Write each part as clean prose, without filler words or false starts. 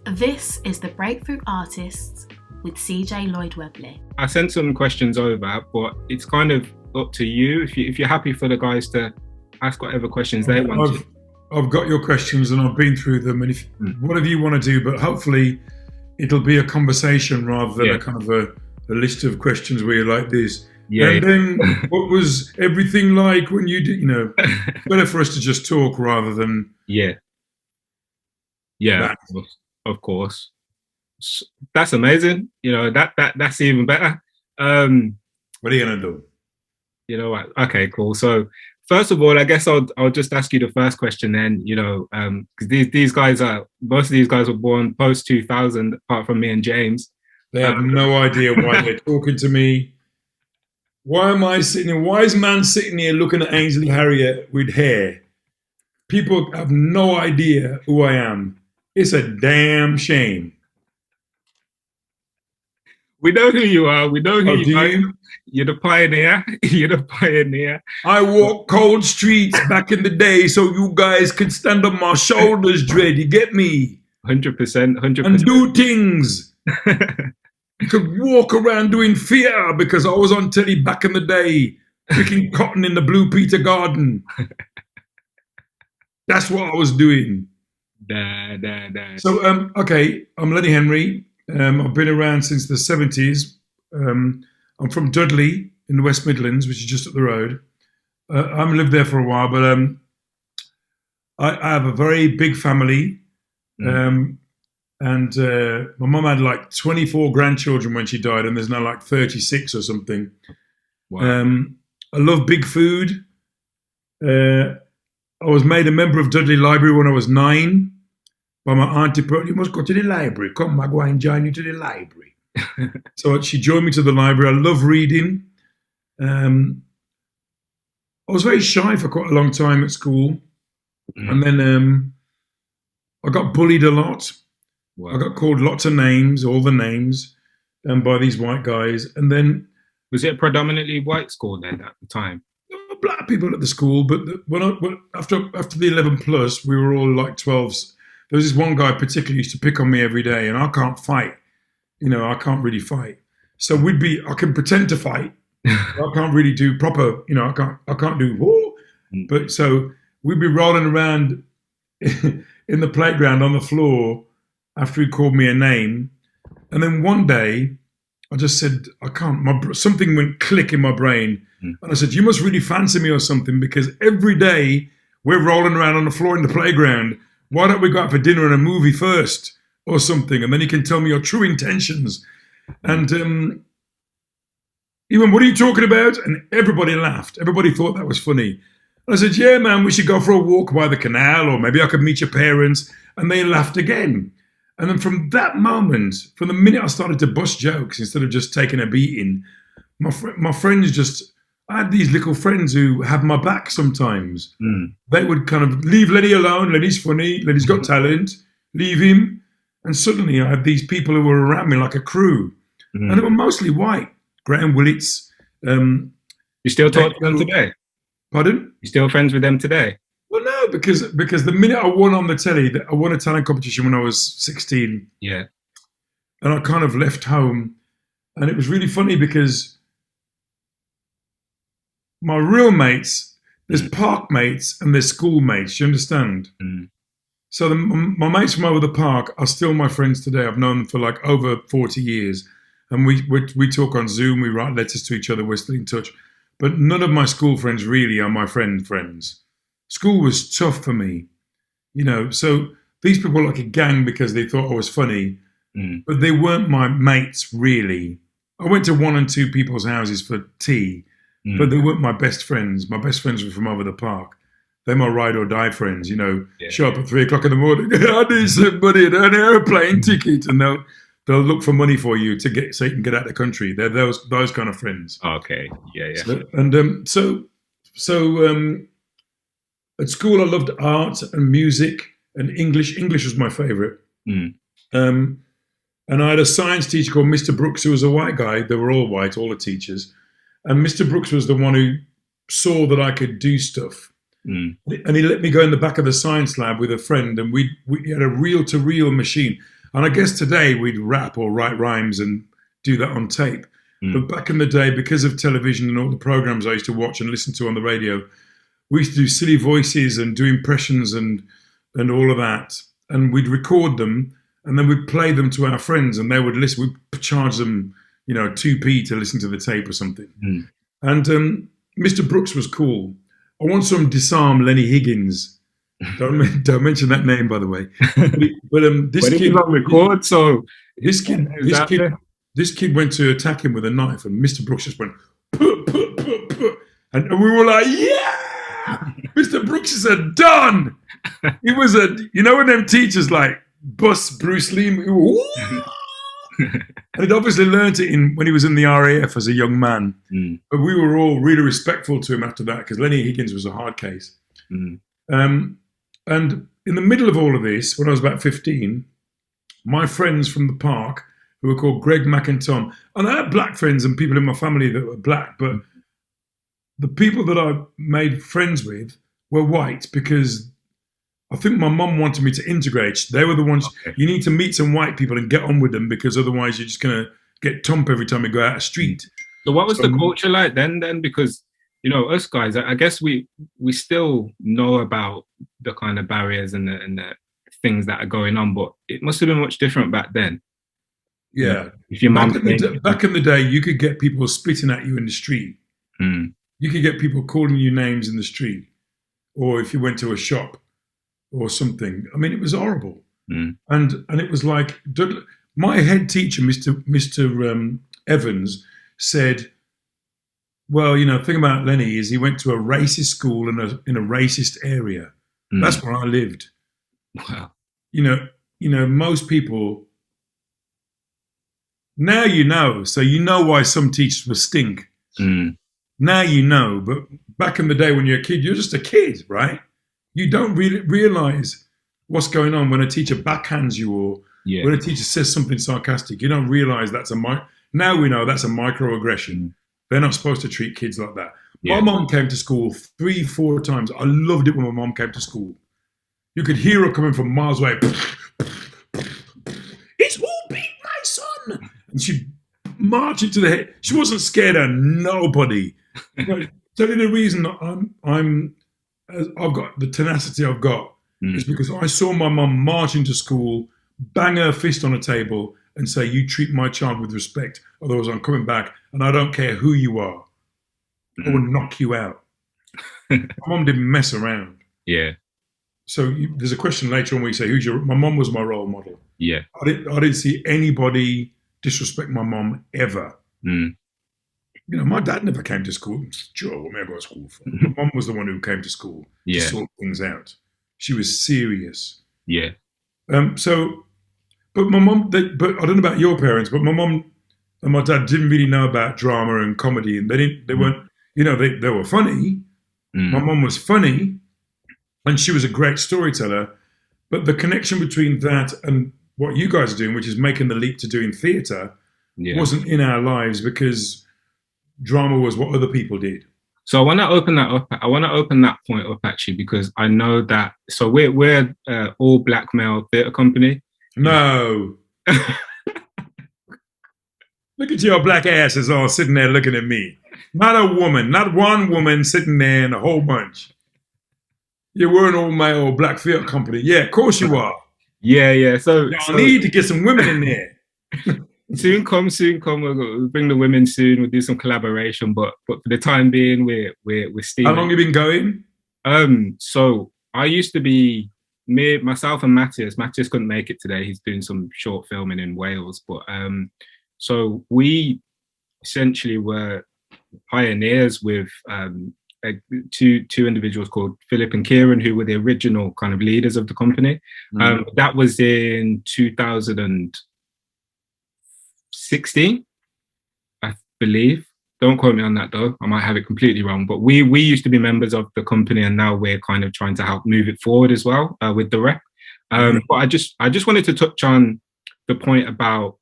This is the Breakthrough Artists with CJ Lloyd Webley. I sent some questions over, but it's kind of up to you. If you're happy for the guys to ask whatever questions they want to. I've got your questions and I've been through them, and if whatever you want to do, but hopefully it'll be a conversation rather than a kind of a list of questions where you're like this. Yeah. And then what was everything like when you did, better for us to just talk rather than. Yeah, of course. That's amazing. That's even better. What are you going to do? You know what? Okay, cool. So first of all, I guess I'll just ask you the first question then, because most of these guys were born post 2000, apart from me and James. They have no idea why they're talking to me. Why am I sitting here? Why is man sitting here looking at Ainsley Harriet with hair? People have no idea who I am. It's a damn shame. We know who you are. We know who you are. You? You're the pioneer. You're the pioneer. I walk cold streets back in the day so you guys could stand on my shoulders, Dread. You get me? 100%. And do things. You could walk around doing theatre because I was on telly back in the day, picking cotton in the Blue Peter Garden. That's what I was doing. So, okay, I'm Lenny Henry. I've been around since the 70s. I'm from Dudley in the West Midlands, which is just up the road. I haven't lived there for a while, but I have a very big family. And my mum had like 24 grandchildren when she died, and there's now like 36 or something. Wow. I love big food. I was made a member of Dudley Library when I was 9 by my auntie. You must go to the library. Come, I go and join you to the library. So she joined me to the library. I love reading. I was very shy for quite a long time at school. And then I got bullied a lot. Wow. I got called lots of names, all the names, by these white guys. And then... Was it a predominantly white school then at the time? Black people at the school, but after the 11 plus, we were all like 12s. There was this one guy particularly used to pick on me every day, and I can't fight. I can't really fight. So I can pretend to fight. I can't really do proper, I can't do whoa. But so we'd be rolling around in the playground on the floor after he called me a name. And then one day I just said, I can't, something went click in my brain. And I said, you must really fancy me or something, because every day we're rolling around on the floor in the playground. Why don't we go out for dinner and a movie first or something? And then you can tell me your true intentions. And he went, what are you talking about? And everybody laughed. Everybody thought that was funny. And I said, yeah, man, we should go for a walk by the canal, or maybe I could meet your parents. And they laughed again. And then from that moment, from the minute I started to bust jokes instead of just taking a beating, my friends just... I had these little friends who had my back sometimes. They would kind of leave Lenny alone. Lenny's funny. Lenny's got talent. Leave him. And suddenly I had these people who were around me like a crew. And they were mostly white. Graham Willits. You still talk to them today? Pardon? You still friends with them today? Well, no, because the minute I won on the telly, I won a talent competition when I was 16. Yeah. And I kind of left home. And it was really funny because... my real mates, there's park mates and there's school mates, you understand? So my mates from over the park are still my friends today. I've known them for like over 40 years. And we talk on Zoom, we write letters to each other, we're still in touch. But none of my school friends really are my friends. School was tough for me, So these people were like a gang because they thought I was funny. But they weren't my mates, really. I went to 1 and 2 people's houses for tea. But they weren't my best friends. My best friends were from over the park. They're my ride or die friends, show up at 3 o'clock in the morning. I need some money and an airplane ticket. And they'll look for money for you so you can get out of the country. They're those kind of friends. Okay. Yeah. So, at school I loved art and music and English. English was my favorite. And I had a science teacher called Mr. Brooks, who was a white guy. They were all white, all the teachers. And Mr. Brooks was the one who saw that I could do stuff. And he let me go in the back of the science lab with a friend, and we had a reel-to-reel machine. And I guess today we'd rap or write rhymes and do that on tape. But back in the day, because of television and all the programs I used to watch and listen to on the radio, we used to do silly voices and do impressions and all of that. And we'd record them and then we'd play them to our friends and they would listen. We'd charge them, 2p to listen to the tape or something. And Mr. Brooks was cool. I once saw him disarm Lenny Higgins. Don't mention that name, by the way. But this kid on record, so this kid went to attack him with a knife, and Mr. Brooks just went, puh, puh, puh, puh. And we were like, yeah, Mr. Brooks is a don. He was when them teachers like bust Bruce Lee, and he'd obviously learned it when he was in the RAF as a young man. But we were all really respectful to him after that because Lenny Higgins was a hard case. And in the middle of all of this, when I was about 15, my friends from the park, who were called Greg, Mac and Tom, and I had black friends and people in my family that were black, but the people that I made friends with were white because I think my mum wanted me to integrate. They were the ones, you need to meet some white people and get on with them because otherwise you're just going to get tump every time you go out the street. So what was the culture like then? Because, us guys, I guess we still know about the kind of barriers and the things that are going on, but it must have been much different back then. Yeah. If your mum back in the day, you could get people spitting at you in the street. You could get people calling you names in the street, or if you went to a shop or something. I mean, it was horrible. And it was like Dudley, my head teacher, Mr. Evans, said, well, the thing about Lenny is he went to a racist school in a racist area. That's where I lived. Wow. Most people. Now so why some teachers were stink. Now but back in the day when you're a kid, you're just a kid, right? You don't really realize what's going on when a teacher backhands you or when a teacher says something sarcastic. You don't realize now we know that's a microaggression. They're not supposed to treat kids like that. My mom came to school 3-4 times. I loved it when my mom came to school. You could hear her coming from miles away. It's all beat my son. And she'd march into the head. She wasn't scared of nobody. Tell you the reason I've got the tenacity I've got is because I saw my mum march into school, bang her fist on a table and say, you treat my child with respect, otherwise I'm coming back and I don't care who you are. I will knock you out. My mum didn't mess around. Yeah. So there's a question later on where you say, my mum was my role model. Yeah. I didn't see anybody disrespect my mum ever. My dad never came to school. Sure, what may I go to school for? My mum was the one who came to school to sort things out. She was serious. Yeah. But my mum, but I don't know about your parents, but my mum and my dad didn't really know about drama and comedy, and they weren't, they were funny. My mum was funny, and she was a great storyteller. But the connection between that and what you guys are doing, which is making the leap to doing theatre, wasn't in our lives because drama was what other people did. So I want to open that up. I want to open that point up actually because I know that. So we're all black male theatre company. No. Look at your black asses all sitting there looking at me. Not a woman, not one woman sitting there in a whole bunch. You were an all-male black theatre company. Yeah, of course you are. Yeah. So I need to get some women in there. Soon come. We'll bring the women soon. We'll do some collaboration. But for the time being, we're steaming. How long have you been going? So I used to be myself and Matthias. Matthias couldn't make it today. He's doing some short filming in Wales. But so we essentially were pioneers with two individuals called Philip and Kieran, who were the original kind of leaders of the company. That was in 2016, I believe. Don't quote me on that though. I might have it completely wrong. But we used to be members of the company, and now we're kind of trying to help move it forward as well with the rep. But I just wanted to touch on the point about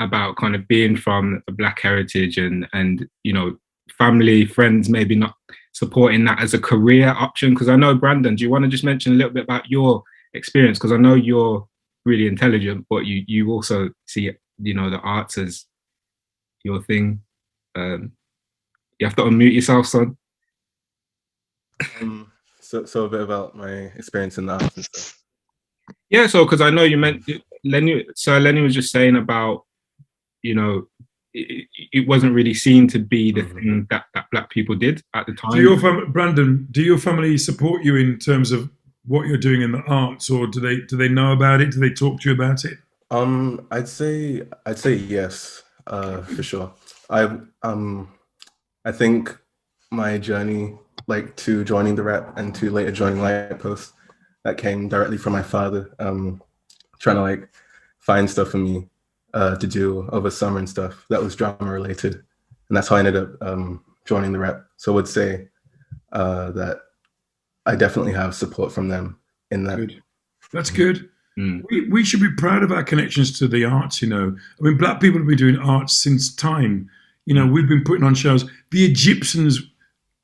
about kind of being from a black heritage and family, friends maybe not supporting that as a career option. Because I know, Brandon, do you want to just mention a little bit about your experience? Because I know you're really intelligent, but you also see, you know, the arts as your thing. You have to unmute yourself, son. So a bit about my experience in the arts and stuff. Yeah, so because I know you meant Sir Lenny was just saying about, you know, it wasn't really seen to be the thing that Black people did at the time. Brandon, do your family support you in terms of what you're doing in the arts, or do they know about it? Do they talk to you about it? I'd say yes, for sure. I think my journey, like, to joining the rep and to later joining Lightpost, that came directly from my father, trying to like find stuff for me to do over summer and stuff that was drama related, and that's how I ended up joining the rep. So I would say that I definitely have support from them in that. Good. That's good. We should be proud of our connections to the arts, you know. I mean, Black people have been doing arts since time. You know, we've been putting on shows. The Egyptians,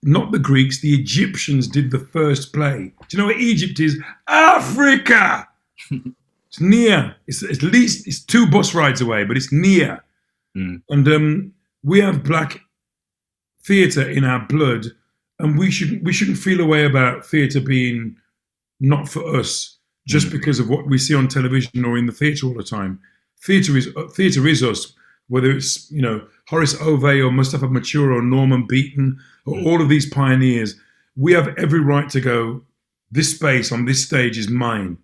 not the Greeks, the Egyptians did the first play. Do you know what Egypt is? Africa! It's near. It's at least, it's 2 bus rides away, but it's near. And we have Black theatre in our blood, and we shouldn't feel a way about theatre being not for us just because of what we see on television or in the theatre all the time. Theatre is us, whether it's, you know, Horace Ove or Mustafa Mature or Norman Beaton or all of these pioneers. We have every right to go, this space on this stage is mine,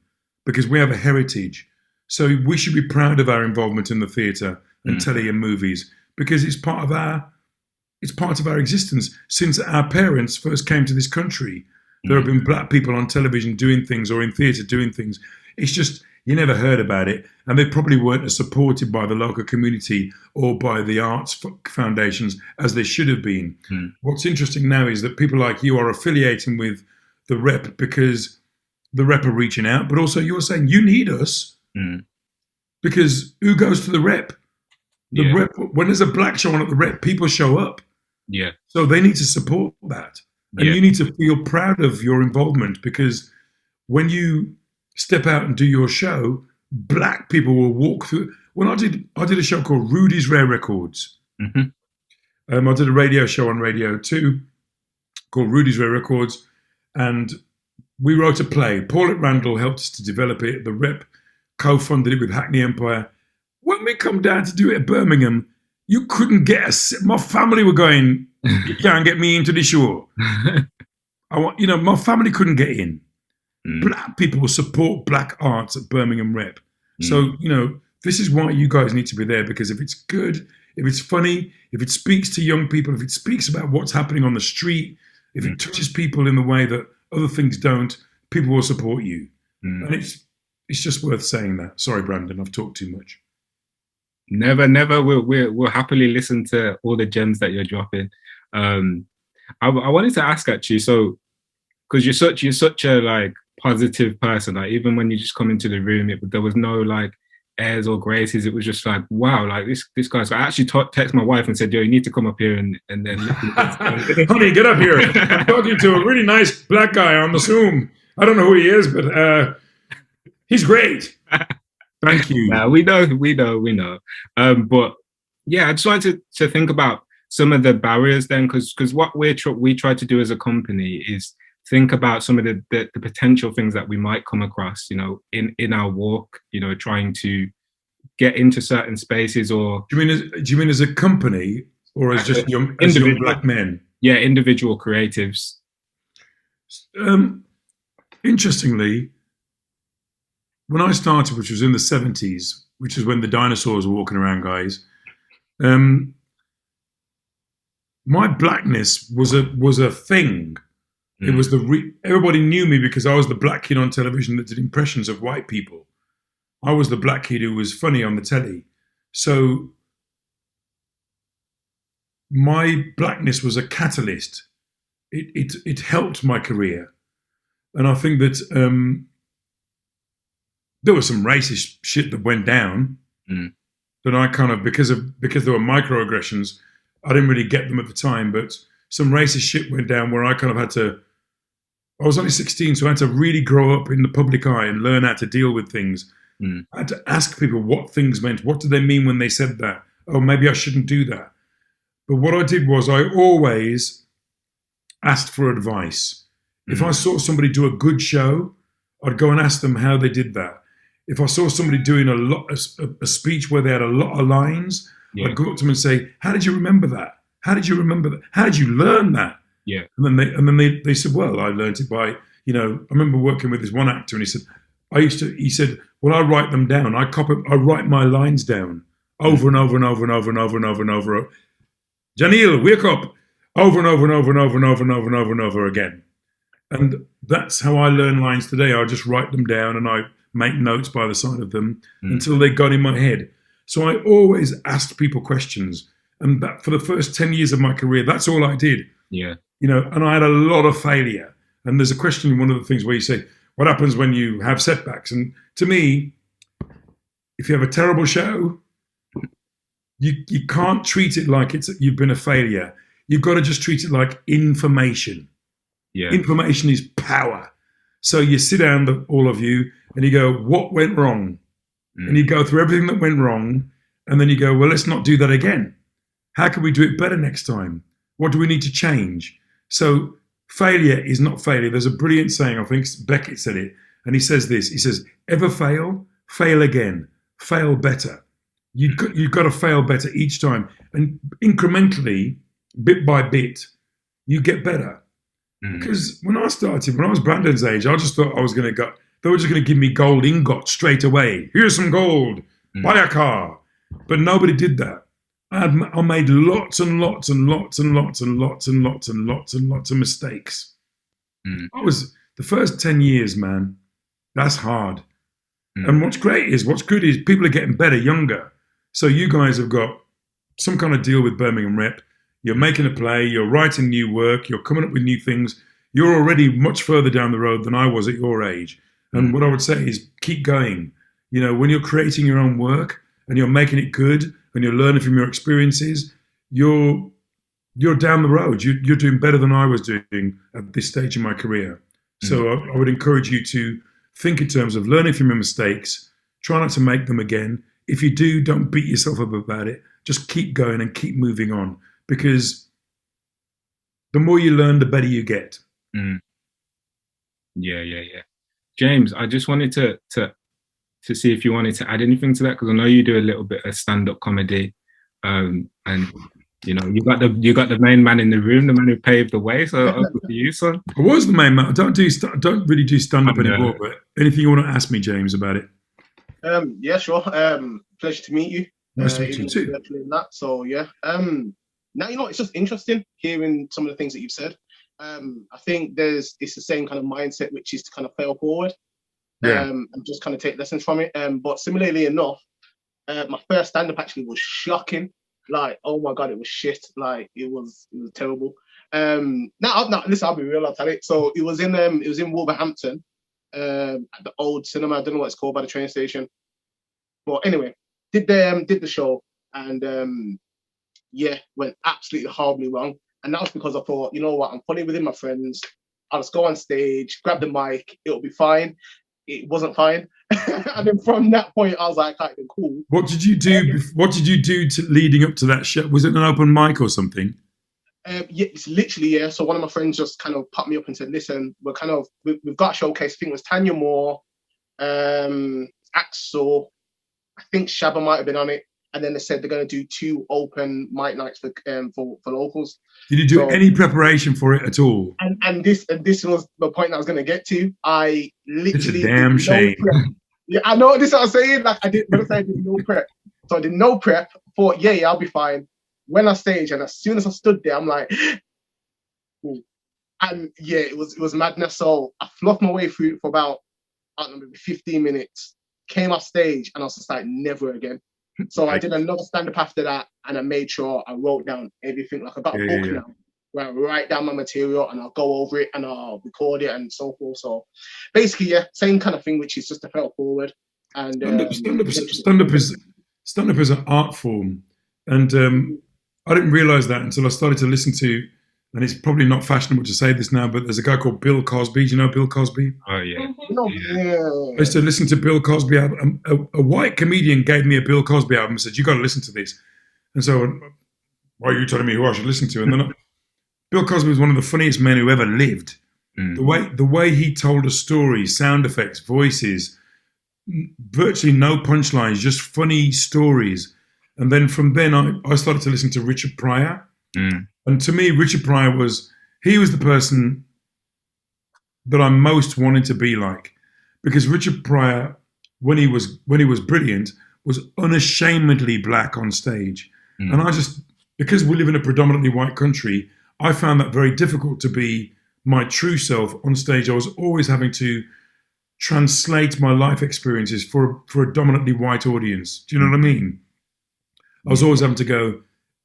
because we have a heritage. So we should be proud of our involvement in the theatre and telly and movies, because it's part of our existence. Since our parents first came to this country, there have been Black people on television doing things or in theatre doing things. It's just, you never heard about it. And they probably weren't as supported by the local community or by the arts foundations as they should have been. What's interesting now is that people like you are affiliating with the rep because the rep are reaching out, but also you're saying you need us because who goes to the rep? The rep, when there's a Black show on at the rep, people show up. Yeah. So they need to support that. And you need to feel proud of your involvement, because when you step out and do your show, Black people will walk through. When I did a show called Rudy's Rare Records. I did a radio show on Radio 2 called Rudy's Rare Records, and we wrote a play. Paulette Randall helped us to develop it. The rep co-funded it with Hackney Empire. When we come down to do it at Birmingham, you couldn't get us. My family were going, you can't get me into the show. My family couldn't get in. Black people will support Black arts at Birmingham Rep. So, you know, this is why you guys need to be there, because if it's good, if it's funny, if it speaks to young people, if it speaks about what's happening on the street, if it touches people in the way that other things don't, people will support you. And it's just worth saying that. Sorry, Brandon, I've talked too much. Never. We'll happily listen to all the gems that you're dropping. I wanted to ask, actually, so because you're such a like positive person, like even when you just come into the room, there was no like airs or graces. It was just like, wow, like this guy's. I actually text my wife and said, yo, you need to come up here and then honey, get up here. I'm talking to a really nice Black guy on the Zoom. I don't know who he is, but he's great. Thank you. We know. But yeah, I just wanted to think about some of the barriers then, because what we try to do as a company is think about some of the potential things that we might come across, you know, in our walk, you know, trying to get into certain spaces. Or do you mean as a company, or as just young Black men? Yeah, individual creatives. Interestingly, when I started, which was in the 70s, which is when the dinosaurs were walking around, guys, my Blackness was a thing. It was everybody knew me because I was the Black kid on television that did impressions of white people. I was the Black kid who was funny on the telly. So my Blackness was a catalyst. It helped my career. And I think that there was some racist shit that went down that I kind of, because there were microaggressions, I didn't really get them at the time, but some racist shit went down where I kind of had to I was only 16, so I had to really grow up in the public eye and learn how to deal with things. I had to ask people what things meant. What did they mean when they said that? Oh, maybe I shouldn't do that. But what I did was I always asked for advice. If I saw somebody do a good show, I'd go and ask them how they did that. If I saw somebody doing a speech where they had a lot of lines, I'd go up to them and say, how did you remember that? How did you remember that? How did you learn that? Yeah. And then they said, well, I learned it by, I remember working with this one actor, and he said, well, I write them down. I write my lines down over and over and over and over and over and over and over. Janil, wake up. Over and over and over and over and over and over and over and over again. And that's how I learn lines today. I just write them down and I make notes by the side of them until they got in my head. So I always asked people questions. And that for the first 10 years of my career, that's all I did. Yeah. And I had a lot of failure. And there's a question in one of the things where you say, what happens when you have setbacks? And to me, if you have a terrible show, you can't treat it like you've been a failure. You've got to just treat it like information. Yeah. Information is power. So you sit down, all of you, and you go, what went wrong? And you go through everything that went wrong. And then you go, well, let's not do that again. How can we do it better next time? What do we need to change? So failure is not failure. There's a brilliant saying, I think Beckett said it, and he says this. He says, ever fail? Fail again. Fail better. You've got to fail better each time. And incrementally, bit by bit, you get better. Because when I was Brandon's age, I just thought they were just going to give me gold ingots straight away. Here's some gold, buy a car. But nobody did that. I made lots and lots and lots and lots and lots and lots and lots and lots of mistakes. I was the first 10 years, man, that's hard. And what's good is people are getting better, younger. So you guys have got some kind of deal with Birmingham Rep. You're making a play, you're writing new work, you're coming up with new things. You're already much further down the road than I was at your age. And what I would say is keep going. When you're creating your own work and you're making it good and you're learning from your experiences, you're down the road. You're doing better than I was doing at this stage in my career. So I would encourage you to think in terms of learning from your mistakes, try not to make them again. If you do, don't beat yourself up about it. Just keep going and keep moving on. Because the more you learn, the better you get. Yeah. James, I just wanted to see if you wanted to add anything to that, because I know you do a little bit of stand-up comedy, and you got the main man in the room, the man who paved the way. So over to you, son. I was the main man. I don't really do stand-up anymore. But anything you want to ask me, James, about it? Yeah, sure. Pleasure to meet you. Nice to meet you too. So yeah. Now, it's just interesting hearing some of the things that you've said. I think it's the same kind of mindset, which is to kind of fail forward and just kind of take lessons from it. But similarly enough, my first stand-up actually was shocking. Like, oh my God, it was shit. Like, it was terrible. Now, listen, I'll be real, I'll tell it. So it was in Wolverhampton, at the old cinema. I don't know what it's called, by the train station. But anyway, did the show, and went absolutely horribly wrong. And that was because I thought, you know what, I'm funny within my friends. I'll just go on stage, grab the mic, it'll be fine. It wasn't fine. And then from that point, I was like, kind of cool. What did you do? What did you do leading up to that show? Was it an open mic or something? It's literally, So one of my friends just kind of popped me up and said, listen, we've got a showcase. I think it was Tanya Moore, Axel, I think Shabba might have been on it. And then they said they're going to do 2 open mic nights for locals. Did you do any preparation for it at all? And this was the point that I was going to get to. I literally... It's a damn shame. Yeah, I know, this is what I'm saying. Like, I did no prep. So I did no prep. Thought, yeah, I'll be fine. Went on stage, and as soon as I stood there, I'm like... And yeah, it was madness. So I fluffed my way through it for about, I don't know, maybe 15 minutes. Came off stage, and I was just like, never again. So I did another stand-up after that, and I made sure I wrote down everything. Like, I got a book now where I write down my material and I'll go over it and I'll record it and so forth. So basically, same kind of thing, which is just to fail forward. And stand-up is an art form, and I didn't realise that until I started to listen to and it's probably not fashionable to say this now, but there's a guy called Bill Cosby. Do you know Bill Cosby? Oh yeah. I used to listen to Bill Cosby album. A white comedian gave me a Bill Cosby album and said, "You got to listen to this." And so, why are you telling me who I should listen to? And then Bill Cosby was one of the funniest men who ever lived. The way he told a story, sound effects, voices, virtually no punchlines, just funny stories. And then from then I started to listen to Richard Pryor. And to me, Richard Pryor was the person that I most wanted to be like, because Richard Pryor, when he was brilliant, was unashamedly black on stage. And because we live in a predominantly white country, I found that very difficult to be my true self on stage. I was always having to translate my life experiences for a dominantly white audience. Do you know what I mean? I was always having to go,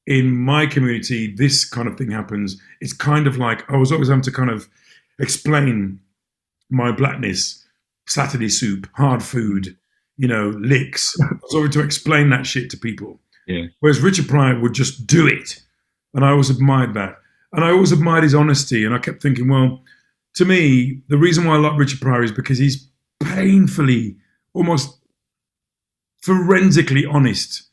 in my community, this kind of thing happens. It's kind of like I was always having to kind of explain my blackness, Saturday soup, hard food, licks. I was always to explain that shit to people. Yeah. Whereas Richard Pryor would just do it. And I always admired that. And I always admired his honesty. And I kept thinking, well, to me, the reason why I like Richard Pryor is because he's painfully, almost forensically honest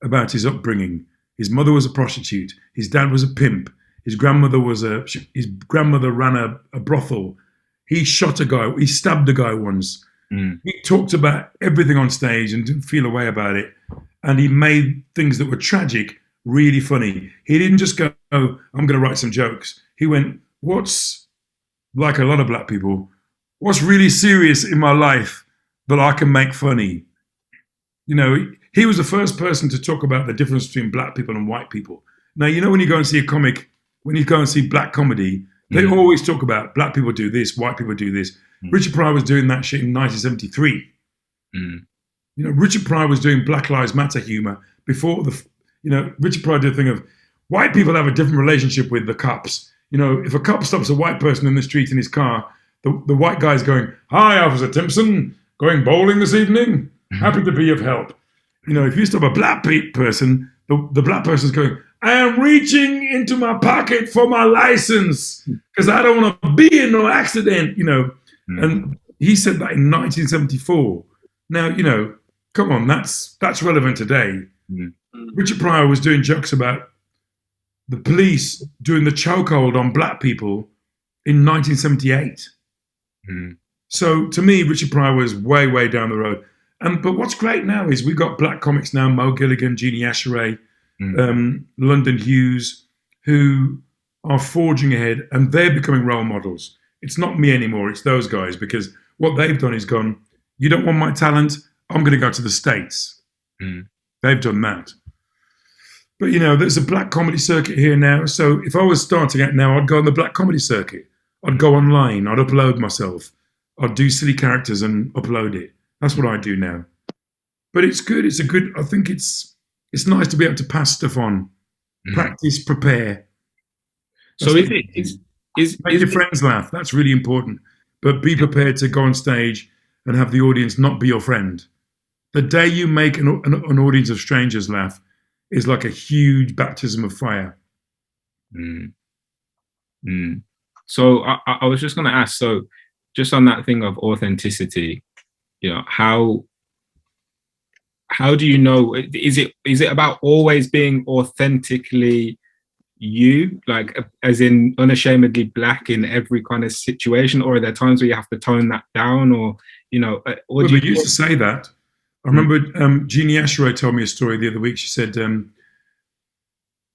about his upbringing. His mother was a prostitute. His dad was a pimp. His grandmother ran a brothel. He shot a guy. He stabbed a guy once. He talked about everything on stage and didn't feel a way about it. And he made things that were tragic really funny. He didn't just go, "Oh, I'm going to write some jokes." He went, "What's, like a lot of black people, what's really serious in my life that I can make funny?" He was the first person to talk about the difference between black people and white people. Now, when you go and see a comic, when you go and see black comedy, they always talk about black people do this, white people do this. Richard Pryor was doing that shit in 1973. Richard Pryor was doing Black Lives Matter humor before Richard Pryor did a thing of white people have a different relationship with the cops. If a cop stops a white person in the street in his car, the white guy's going, "Hi, Officer Timpson, going bowling this evening? Happy to be of help." If you stop a black person, the black person's going, "I am reaching into my pocket for my license because I don't want to be in no accident." And he said that in 1974. Now, come on, that's relevant today. Richard Pryor was doing jokes about the police doing the chokehold on black people in 1978. So to me, Richard Pryor was way, way down the road. But what's great now is we've got black comics now, Mo Gilligan, Jeannie Asheray, London Hughes, who are forging ahead, and they're becoming role models. It's not me anymore, it's those guys, because what they've done is gone, "You don't want my talent? I'm going to go to the States." They've done that. But, there's a black comedy circuit here now. So if I was starting out now, I'd go on the black comedy circuit. I'd go online. I'd upload myself. I'd do silly characters and upload it. That's what I do now. But it's good. I think it's nice to be able to pass stuff on. Practice, prepare. So make your friends laugh. That's really important. But be prepared to go on stage and have the audience not be your friend. The day you make an audience of strangers laugh is like a huge baptism of fire. So I was just going to ask, so just on that thing of authenticity, how do you know, is it about always being authentically you, like as in unashamedly black in every kind of situation, or are there times where you have to tone that down, or well, they used to say that. I remember Jeannie Asheray told me a story the other week. She said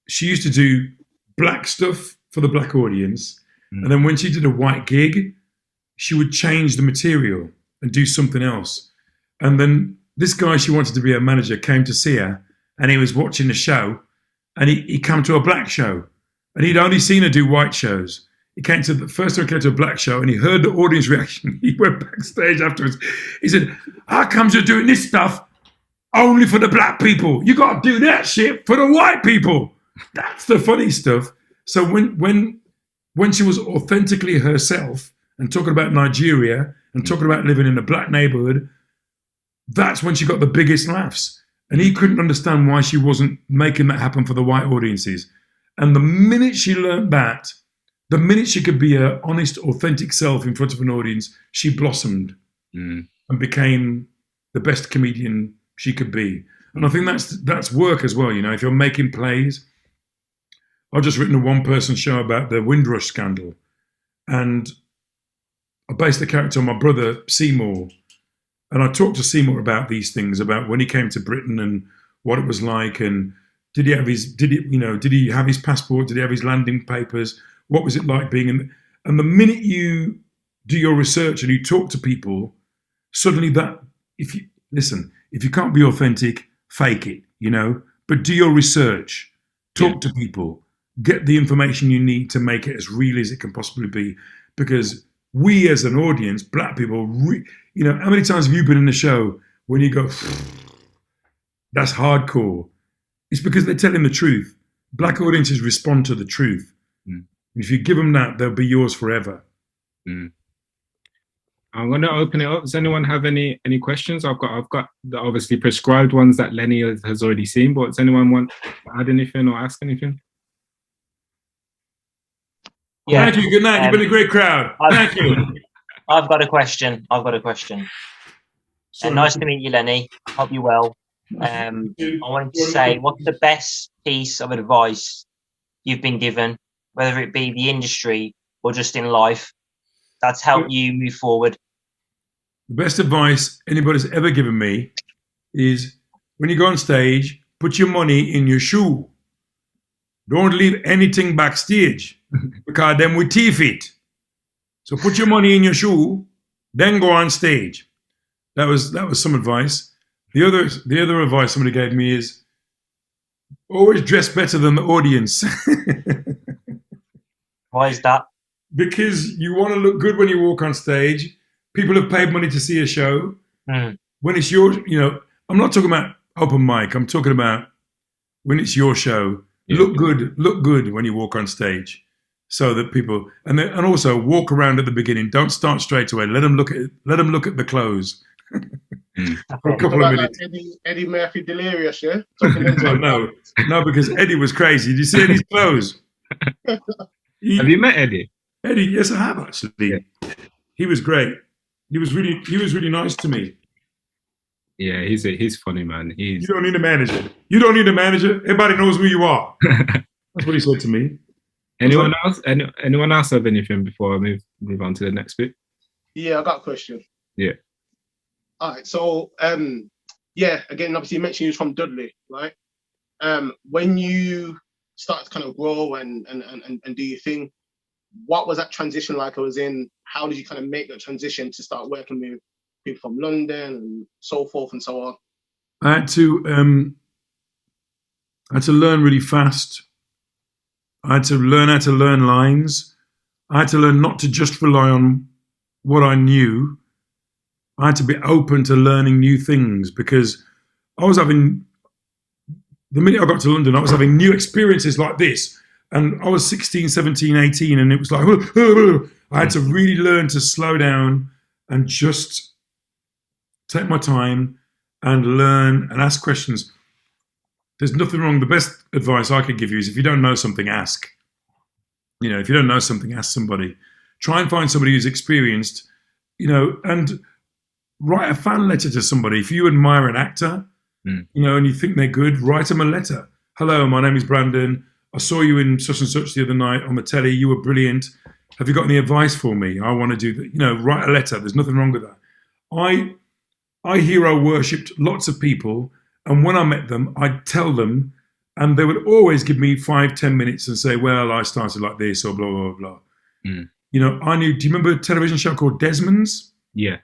she used to do black stuff for the black audience, and then when she did a white gig, she would change the material and do something else. And then this guy she wanted to be a manager came to see her, and he was watching the show, and he came to a black show, and he'd only seen her do white shows. He came to the first time he came to a black show, and he heard the audience reaction. He went backstage afterwards. He said, "How comes you're doing this stuff only for the black people? You got to do that shit for the white people." That's the funny stuff. So when she was authentically herself and talking about Nigeria and talking about living in a black neighborhood, that's when she got the biggest laughs. And he couldn't understand why she wasn't making that happen for the white audiences. And the minute she learned that, the minute she could be her honest, authentic self in front of an audience, she blossomed and became the best comedian she could be. And I think that's work as well. You know, if you're making plays, I've just written a one-person show about the Windrush scandal, and I based the character on my brother Seymour, and I talked to Seymour about these things, about when he came to Britain and what it was like, and did he have his passport? Did he have his landing papers? What was it like being in? And the minute you do your research and you talk to people, suddenly if you can't be authentic, fake it, you know. But do your research, talk to people, get the information you need to make it as real as it can possibly be, because we as an audience, black people, you know, how many times have you been in a show when you go, that's hardcore? It's because they're telling the truth. Black audiences respond to the truth. If you give them that, they'll be yours forever. I'm going to open it up. Does anyone have any questions? I've got the obviously prescribed ones that Lenny has already seen, but does anyone want to add anything or ask anything? Yeah. Thank you. Good night. You've been a great crowd. Thank you. I've got a question. Nice to meet you, Lenny. Hope you're well. I wanted to say, what's the best piece of advice you've been given, whether it be the industry or just in life, that's helped you move forward? The best advice anybody's ever given me is, when you go on stage, put your money in your shoe. Don't leave anything backstage, because then we thief it. So put your money in your shoe, then go on stage. That was some advice. The other advice somebody gave me is, always dress better than the audience. Why is that? Because you want to look good when you walk on stage. People have paid money to see a show. When it's your, you know, I'm not talking about open mic. I'm talking about when it's your show. Look good when you walk on stage, so that people, and also walk around at the beginning. Don't start straight away. Let them look at the clothes. For a couple of minutes. Like Eddie Murphy delirious, yeah? No, because Eddie was crazy. Did you see Eddie's clothes? Have you met Eddie? Eddie, yes, I have actually. Yeah. He was great. He was really nice to me. Yeah, he's funny, man. You don't need a manager. You don't need a manager. Everybody knows who you are. That's what he said to me. Anyone else? Anyone else have anything before I move on to the next bit? Yeah, I got a question. Yeah. All right. So, again, obviously you mentioned you was from Dudley, right? When you start to kind of grow and do your thing, what was that transition like? How did you kind of make that transition to start working with people from London and so forth and so on? I had to learn really fast. I had to learn how to learn lines. I had to learn not to just rely on what I knew. I had to be open to learning new things, because the minute I got to London, I was having new experiences like this. And I was 16, 17, 18, and it was like, I had to really learn to slow down and just take my time and learn and ask questions. There's nothing wrong. The best advice I could give you is, if you don't know something, ask. You know, if you don't know something, ask somebody. Try and find somebody who's experienced, you know, and write a fan letter to somebody. If you admire an actor, you know, and you think they're good, write them a letter. Hello, my name is Brandon. I saw you in such and such the other night on the telly. You were brilliant. Have you got any advice for me? I want to do that. You know, write a letter. There's nothing wrong with that. I hero worshipped lots of people, and when I met them, I'd tell them, and they would always give me 5-10 minutes and say, well, I started like this, or blah, blah, blah. You know, do you remember a television show called Desmond's? Yeah.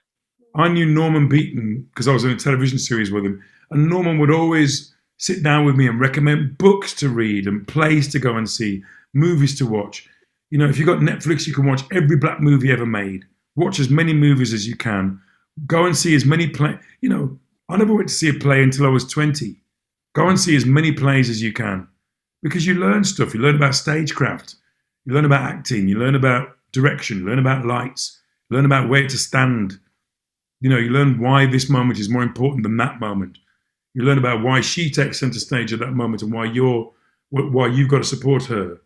I knew Norman Beaton because I was in a television series with him, and Norman would always sit down with me and recommend books to read and plays to go and see, movies to watch. You know, if you've got Netflix, you can watch every black movie ever made. Watch as many movies as you can. Go and see as many plays. You know, I never went to see a play until I was 20. Go and see as many plays as you can, because you learn stuff. You learn about stagecraft. You learn about acting. You learn about direction. You learn about lights. You learn about where to stand. You know, you learn why this moment is more important than that moment. You learn about why she takes center stage at that moment and why you've got to support her.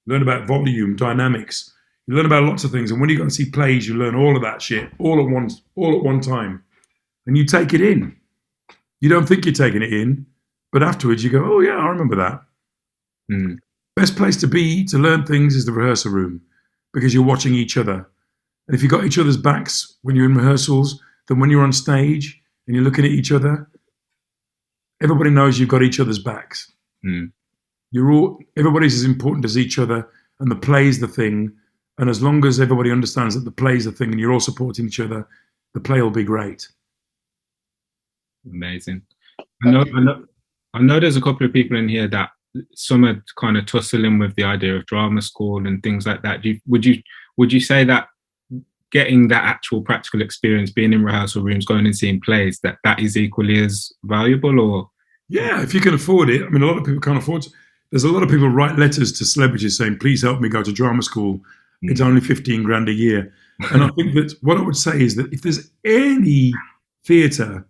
learn about volume, dynamics. You learn about lots of things. And when you go and see plays, you learn all of that shit all at one time. And you take it in. You don't think you're taking it in, but afterwards you go, oh yeah, I remember that. Best place to be to learn things is the rehearsal room, because you're watching each other. And if you've got each other's backs when you're in rehearsals, then when you're on stage and you're looking at each other, everybody knows you've got each other's backs. Everybody's as important as each other, and the play's the thing. And as long as everybody understands that the play's the thing and you're all supporting each other, the play will be great. Amazing. I know there's a couple of people in here that some are kind of tussling with the idea of drama school and things like that. Would you say that getting that actual practical experience, being in rehearsal rooms, going and seeing plays, that is equally as valuable? Or yeah, if you can afford it. I mean, a lot of people can't afford it. There's a lot of people write letters to celebrities saying, please help me go to drama school. It's only 15 grand a year. And I think that what I would say is that if there's any theatre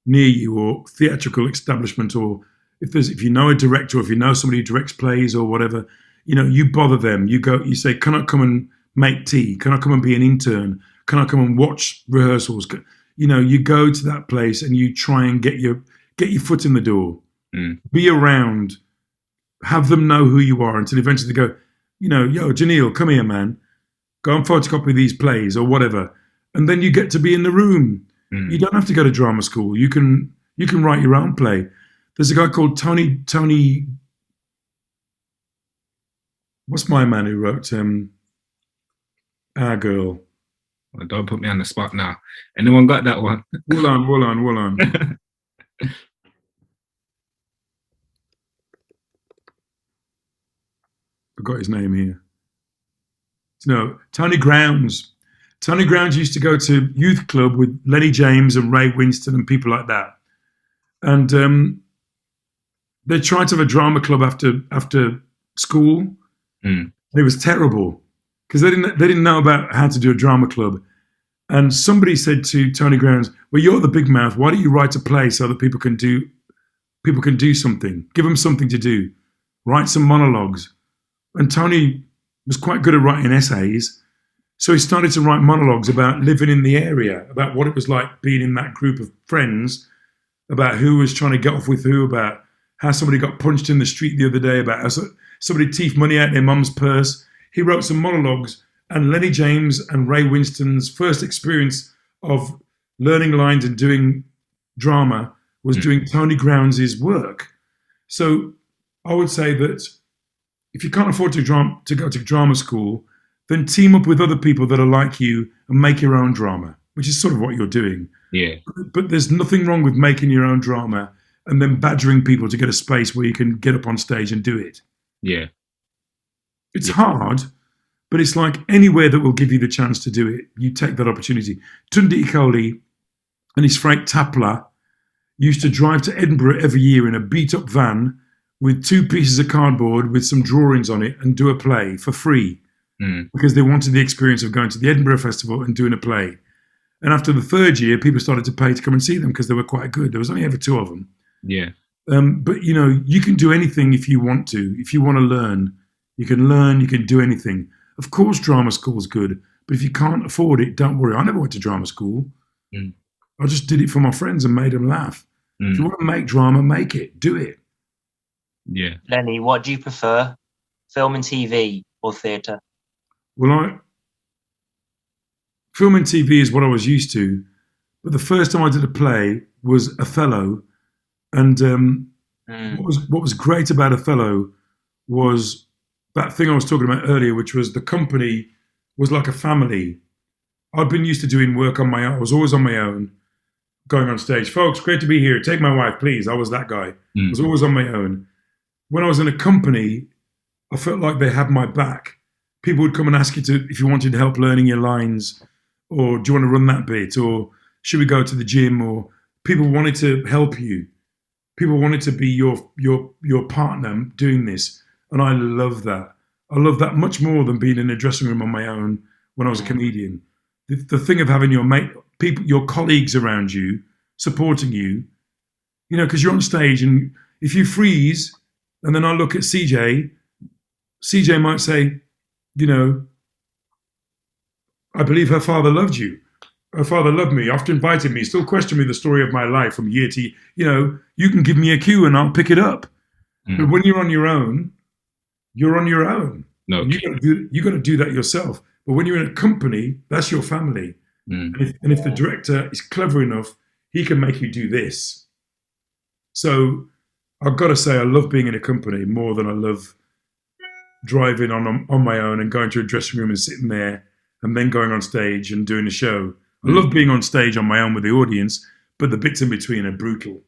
near you or theatrical establishment, or if you know a director, or if you know somebody who directs plays or whatever, you bother them. You say, can I come and make tea? Can I come and be an intern? Can I come and watch rehearsals? You go to that place and you try and get your foot in the door, be around, have them know who you are, until eventually they go, yo, Janelle, come here, man. Go and photocopy these plays or whatever. And then you get to be in the room. You don't have to go to drama school. You can write your own play. There's a guy called Tony. What's my man who wrote Our Girl? Well, don't put me on the spot now. Anyone got that one? Hold on. Forgot his name here. No, Tony Grounds. Tony Grounds used to go to youth club with Lenny James and Ray Winston and people like that. And they tried to have a drama club after school. And it was terrible because they didn't know about how to do a drama club. And somebody said to Tony Grounds, well, you're the big mouth. Why don't you write a play so that people can do something? Give them something to do. Write some monologues. And Tony was quite good at writing essays. So he started to write monologues about living in the area, about what it was like being in that group of friends, about who was trying to get off with who, about how somebody got punched in the street the other day, about how somebody thieved money out of their mum's purse. He wrote some monologues, and Lenny James and Ray Winston's first experience of learning lines and doing drama was doing Tony Grounds' work. So I would say that if you can't afford to go to drama school, then team up with other people that are like you and make your own drama, which is sort of what you're doing. Yeah. But there's nothing wrong with making your own drama and then badgering people to get a space where you can get up on stage and do it. Yeah. It's hard, but it's like anywhere that will give you the chance to do it, you take that opportunity. Tunde Ikoli and his Frank Tapler used to drive to Edinburgh every year in a beat-up van with 2 pieces of cardboard with some drawings on it and do a play for free because they wanted the experience of going to the Edinburgh Festival and doing a play. And after the 3rd year, people started to pay to come and see them because they were quite good. There was only ever 2 of them. Yeah. But, you can do anything if you want to. If you want to learn, you can do anything. Of course, drama school's good, but if you can't afford it, don't worry. I never went to drama school. I just did it for my friends and made them laugh. If you want to make drama, make it. Do it. Yeah. Lenny, what do you prefer? Film and TV or theatre? Well, film and TV is what I was used to. But the first time I did a play was Othello. And what was great about Othello was that thing I was talking about earlier, which was the company was like a family. I'd been used to doing work on my own. I was always on my own, going on stage. Folks, great to be here. Take my wife, please. I was that guy. I was always on my own. When I was in a company, I felt like they had my back. People would come and ask you if you wanted help learning your lines, or do you want to run that bit, or should we go to the gym, or people wanted to help you. People wanted to be your partner doing this. And I love that. I love that much more than being in a dressing room on my own when I was a comedian. The thing of having your colleagues around you, supporting you, because you're on stage, and if you freeze, and then I look at CJ CJ might say, you know, I believe her father loved you. Her father loved me, often invited me, still questioned me the story of my life from year to year. You know, you can give me a cue and I'll pick it up. But when you're on your own, you're on your own. No, you got to do that yourself. But when you're in a company, that's your family. And if the director is clever enough, he can make you do this. So I've got to say, I love being in a company more than I love driving on my own and going to a dressing room and sitting there and then going on stage and doing a show. I love being on stage on my own with the audience, but the bits in between are brutal.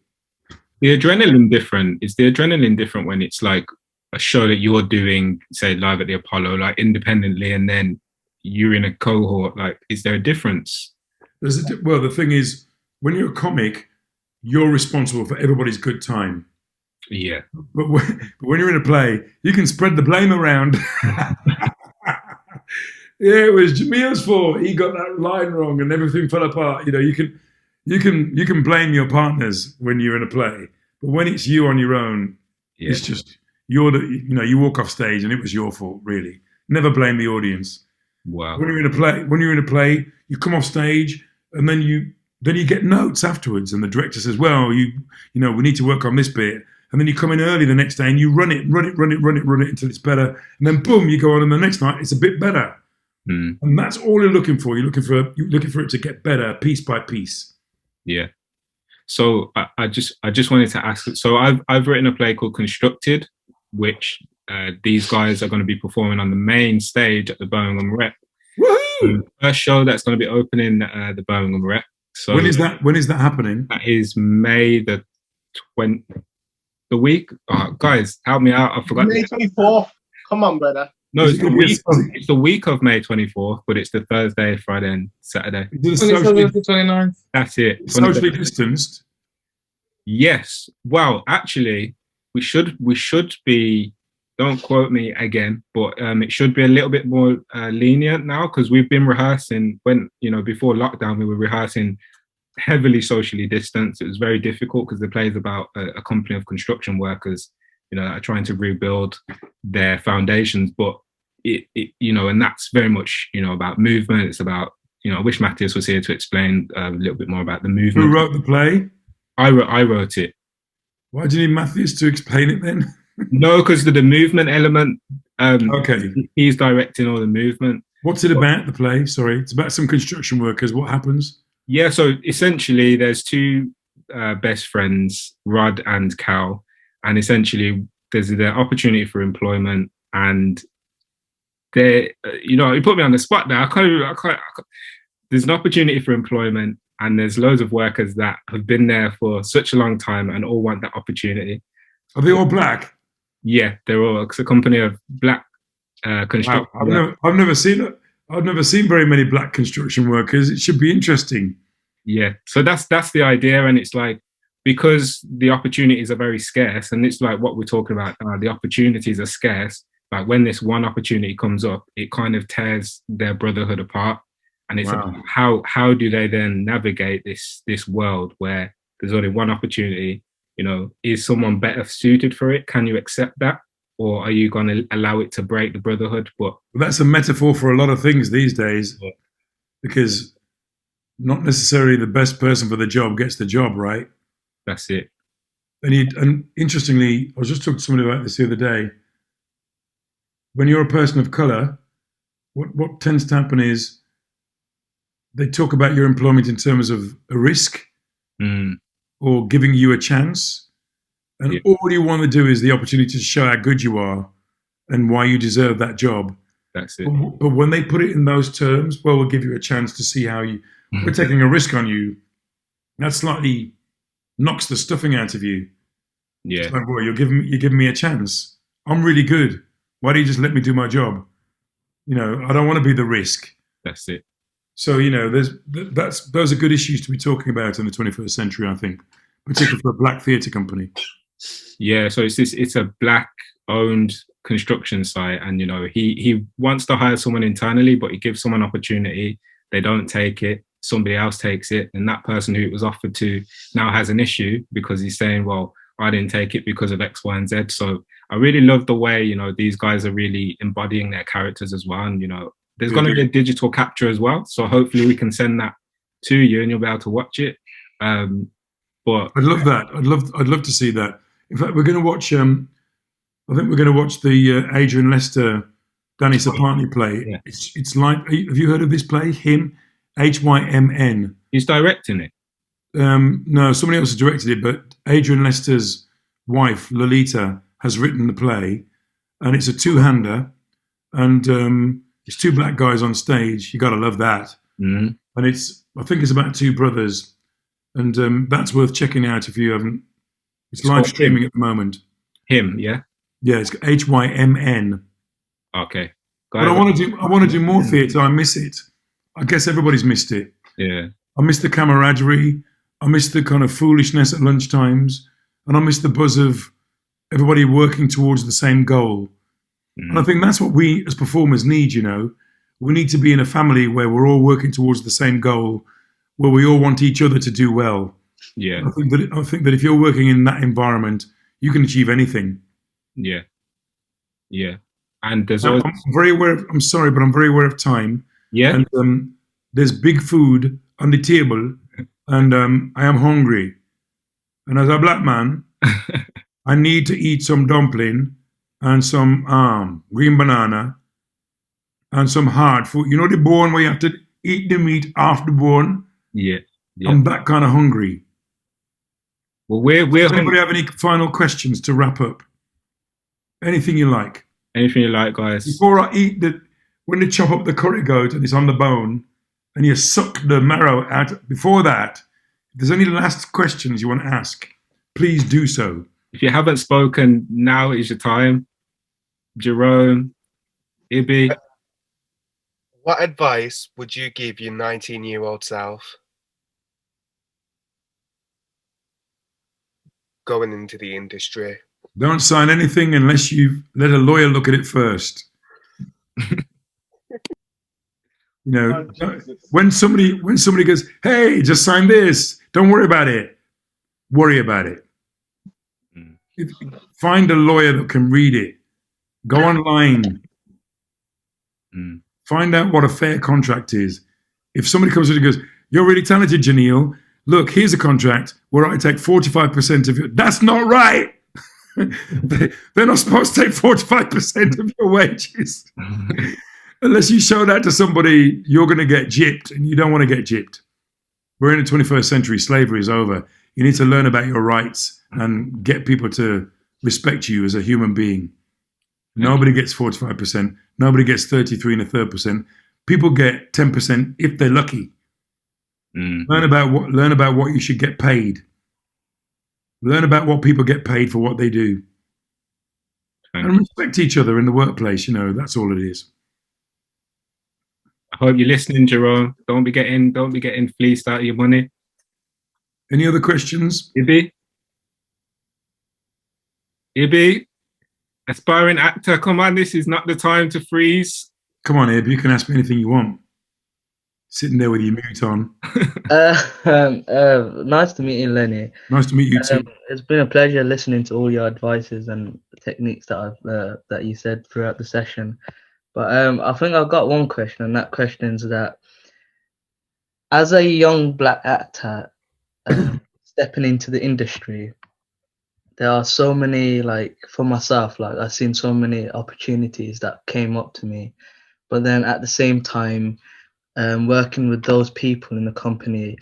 The adrenaline different. Is the adrenaline different when it's like a show that you're doing, say live at the Apollo, like independently, and then you're in a cohort? Like, is there a difference? Well, the thing is, when you're a comic, you're responsible for everybody's good time. Yeah. But when you're in a play, you can spread the blame around. Yeah, it was Jamil's fault. He got that line wrong, and everything fell apart. You know, you can blame your partners when you're in a play, but when it's you on your own, it's just you walk off stage and it was your fault. Really, never blame the audience. Wow. When you're in a play, you come off stage and then you get notes afterwards, and the director says, "Well, we need to work on this bit." And then you come in early the next day and you run it until it's better, and then boom, you go on, and the next night it's a bit better. And that's all you're looking for. You're looking for it to get better, piece by piece. Yeah. So I just wanted to ask. So I've written a play called Constructed, which these guys are going to be performing on the main stage at the Birmingham Rep. Woohoo! First show that's going to be opening the Birmingham Rep. So when is that happening? That is May the 20th. The week, guys, help me out. I forgot. May 24th. Come on, brother. No, it's the week of May 24th, but it's the Thursday, Friday, and Saturday. 29th. That's it. Socially distanced. Yes. Well, actually, we should be. Don't quote me again, but it should be a little bit more lenient now, because we've been rehearsing before lockdown. We were rehearsing heavily socially distanced. It was very difficult because the play is about a company of construction workers, that are trying to rebuild their foundations. But and that's very much about movement. It's about I wish Matthias was here to explain a little bit more about the movement. Who wrote the play? I wrote it. Why do you need Matthias to explain it then? No, because of the movement element. Okay. He's directing all the movement. What's it about, the play? Sorry, it's about some construction workers. What happens? Yeah, so essentially there's two best friends, Rod and Cal, and essentially there's the opportunity for employment, and they, you put me on the spot now. I can't. There's an opportunity for employment, and there's loads of workers that have been there for such a long time and all want that opportunity. Are they all black? Yeah, they're all. It's a company of black construction. Wow. I've never seen it. I've never seen very many black construction workers. It should be interesting. Yeah, so that's the idea, and it's like, because the opportunities are very scarce, and it's like what we're talking about now, the opportunities are scarce. Like when this one opportunity comes up, it kind of tears their brotherhood apart, and it's about how do they then navigate this world where there's only one opportunity? Is someone better suited for it? Can you accept that? Or are you going to allow it to break the brotherhood? But that's a metaphor for a lot of things these days, because not necessarily the best person for the job gets the job, right? That's it. And interestingly, I was just talking to somebody about this the other day. When you're a person of colour, what tends to happen is they talk about your employment in terms of a risk or giving you a chance. And all you want to do is the opportunity to show how good you are and why you deserve that job. That's it. But when they put it in those terms, well, we'll give you a chance to see how we're taking a risk on you. That slightly knocks the stuffing out of you. Yeah. It's like, well, you're giving me a chance. I'm really good. Why don't you just let me do my job? I don't want to be the risk. That's it. So, those are good issues to be talking about in the 21st century, I think, particularly for a black theatre company. Yeah, so it's a black-owned construction site, and he wants to hire someone internally, but he gives someone opportunity. They don't take it. Somebody else takes it, and that person who it was offered to now has an issue because he's saying, "Well, I didn't take it because of X, Y, and Z. So I really love the way, you know, these guys are really embodying their characters as well. And, you know, there's going to be a digital capture as well. So hopefully we can send that to you and you'll be able to watch it. But I'd love that. I'd love to see that. In fact, we're going to watch. I think we're going to watch the Adrian Lester, Danny Sapani play. Yeah. It's like. Have you heard of this play? Him, Hymn. He's directing it. No, somebody else has directed it, but Adrian Lester's wife, Lolita, has written the play, and it's a two-hander, and it's two black guys on stage. You got to love that. Mm-hmm. And I think it's about two brothers, and that's worth checking out if you haven't. It's live streaming at the moment. Him, yeah? Yeah, it's Hymn. Okay. But I want to do more theatre. I miss it. I guess everybody's missed it. Yeah. I miss the camaraderie. I miss the kind of foolishness at lunchtimes, and I miss the buzz of everybody working towards the same goal. Mm. And I think that's what we as performers need, you know. We need to be in a family where we're all working towards the same goal, where we all want each other to do well. Yeah. I think that if you're working in that environment, you can achieve anything. Yeah. Yeah. And there's always... I'm very aware of, I'm sorry, but I'm very aware of time. Yeah. And there's big food on the table, and I am hungry. And as a black man, I need to eat some dumpling and some green banana and some hard food. You know the bone where you have to eat the meat off the bone? Yeah. I'm that kind of hungry. Well, does anybody have any final questions to wrap up? Anything you like? Anything you like, guys. Before I eat when they chop up the curry goat and it's on the bone and you suck the marrow out, before that, if there's any last questions you want to ask, please do so. If you haven't spoken, now is your time. Jerome, Ibby. What advice would you give your 19-year-old self going into the industry? Don't sign anything unless you let a lawyer look at it first. You know, when somebody goes, "Hey, just sign this. Don't worry about it." Worry about it. Find a lawyer that can read it. Go online. Find out what a fair contract is. If somebody comes in and goes, "You're really talented, Janelle. Look, here's a contract where I take 45% of your..." That's not right. They're not supposed to take 45% of your wages. Unless you show that to somebody, you're going to get gypped, and you don't want to get gypped. We're in the 21st century. Slavery is over. You need to learn about your rights and get people to respect you as a human being. Nobody gets 45%. Nobody gets 33.3%. People get 10% if they're lucky. Learn about what you should get paid. Learn about what people get paid for what they do. And respect each other in the workplace. You know, that's all it is. I hope you're listening, Jerome. Don't be getting fleeced out of your money. Any other questions? Ibby, aspiring actor, come on, this is not the time to freeze. Come on, Ib, you can ask me anything you want. Sitting there with your mute on. Nice to meet you, Lenny. Nice to meet you too. It's been a pleasure listening to all your advices and techniques that you said throughout the session. But I think I've got one question, and that question is that as a young black actor stepping into the industry, there are so many, like for myself, like I've seen so many opportunities that came up to me. But then at the same time, working with those people in the company,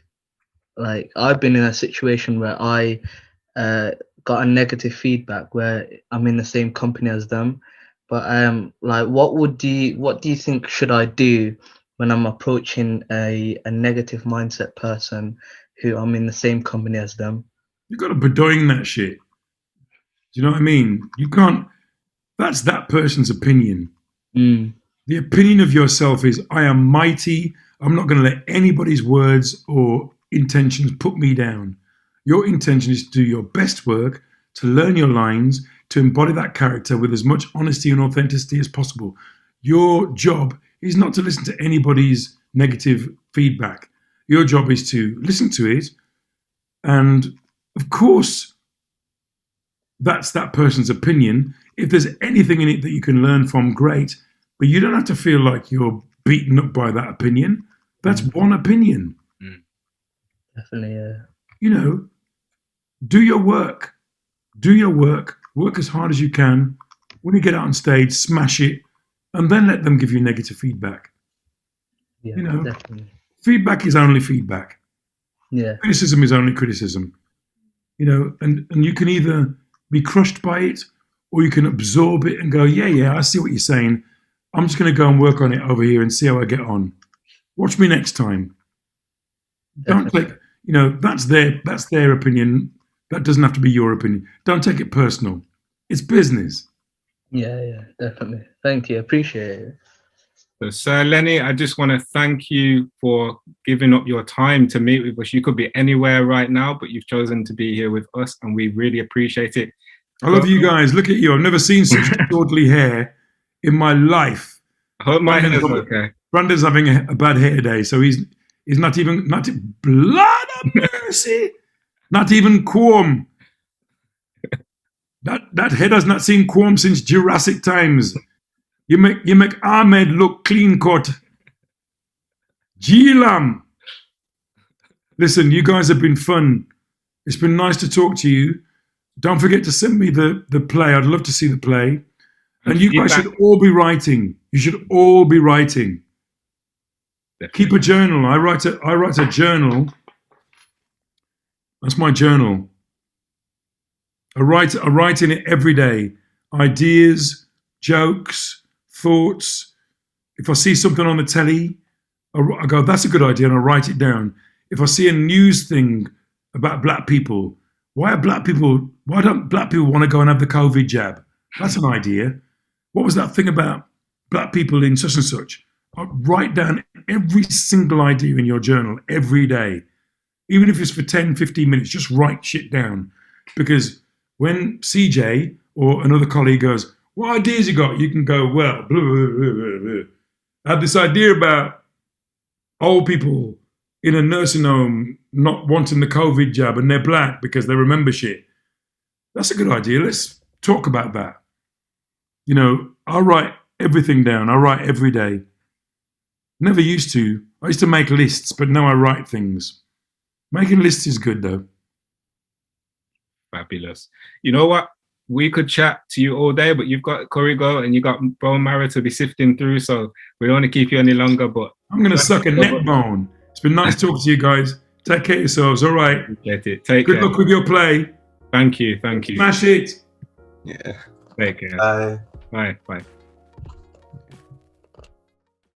like I've been in a situation where I got a negative feedback where I'm in the same company as them. But like what do you think should I do when I'm approaching a negative mindset person who I'm in the same company as them? You got to be doing that shit. Do you know what I mean? You can't. That's that person's opinion. The opinion of yourself is, I am mighty. I'm not going to let anybody's words or intentions put me down. Your intention is to do your best work, to learn your lines, to embody that character with as much honesty and authenticity as possible. Your job is not to listen to anybody's negative feedback. Your job is to listen to it and, of course, that's that person's opinion. If there's anything in it that you can learn from, great. But you don't have to feel like you're beaten up by that opinion. That's one opinion. Definitely, yeah. You know, do your work. Do your work. Work as hard as you can. When you get out on stage, smash it, and then let them give you negative feedback. Yeah, You know, definitely. feedback is only feedback. Yeah, Criticism is only criticism. You know, and you can either be crushed by it, or you can absorb it and go, yeah, I see what you're saying. I'm just going to go and work on it over here and see how I get on. Watch me next time. Don't take, you know, that's their opinion. That doesn't have to be your opinion. Don't take it personal. It's business. yeah, definitely. Thank you. Appreciate it. So, Sir Lenny, I just want to thank you for giving up your time to meet with us. You could be anywhere right now, but you've chosen to be here with us, and we really appreciate it. I love you guys. Look at you. I've never seen such tawdry hair in my life. I hope my hair's okay. Brandon's having a bad hair day, so he's not even blood of mercy. Not even Quam. That head has not seen Quam since Jurassic times. You make Ahmed look clean cut. Gilam. Listen, you guys have been fun. It's been nice to talk to you. Don't forget to send me the play. I'd love to see the play. And you guys should all be writing. You should all be writing. Definitely. Keep a journal. I write a journal. That's my journal. I write in it every day. Ideas, jokes, thoughts. If I see something on the telly, I go, that's a good idea, and I write it down. If I see a news thing about black people, why don't black people want to go and have the COVID jab? That's an idea. What was that thing about black people in such and such? I write down every single idea in your journal every day. Even if it's for 10, 15 minutes, just write shit down. Because when CJ or another colleague goes, what ideas you got? You can go, well, blah, blah, blah, blah, blah. I had this idea about old people in a nursing home not wanting the COVID jab and they're black because they remember shit. That's a good idea. Let's talk about that. You know, I write everything down. I write every day. Never used to. I used to make lists, but now I write things. Making lists is good, though. Fabulous. You know what? We could chat to you all day, but you've got Corrigo and you got bone marrow to be sifting through, so we don't want to keep you any longer. But I'm going to suck a neck bone. It's been nice talking to you guys. Take care of yourselves. All right. Get it. Take Good care. luck with your play. Thank you. Thank you. Smash it. Yeah. Take care. Bye. Bye. Bye.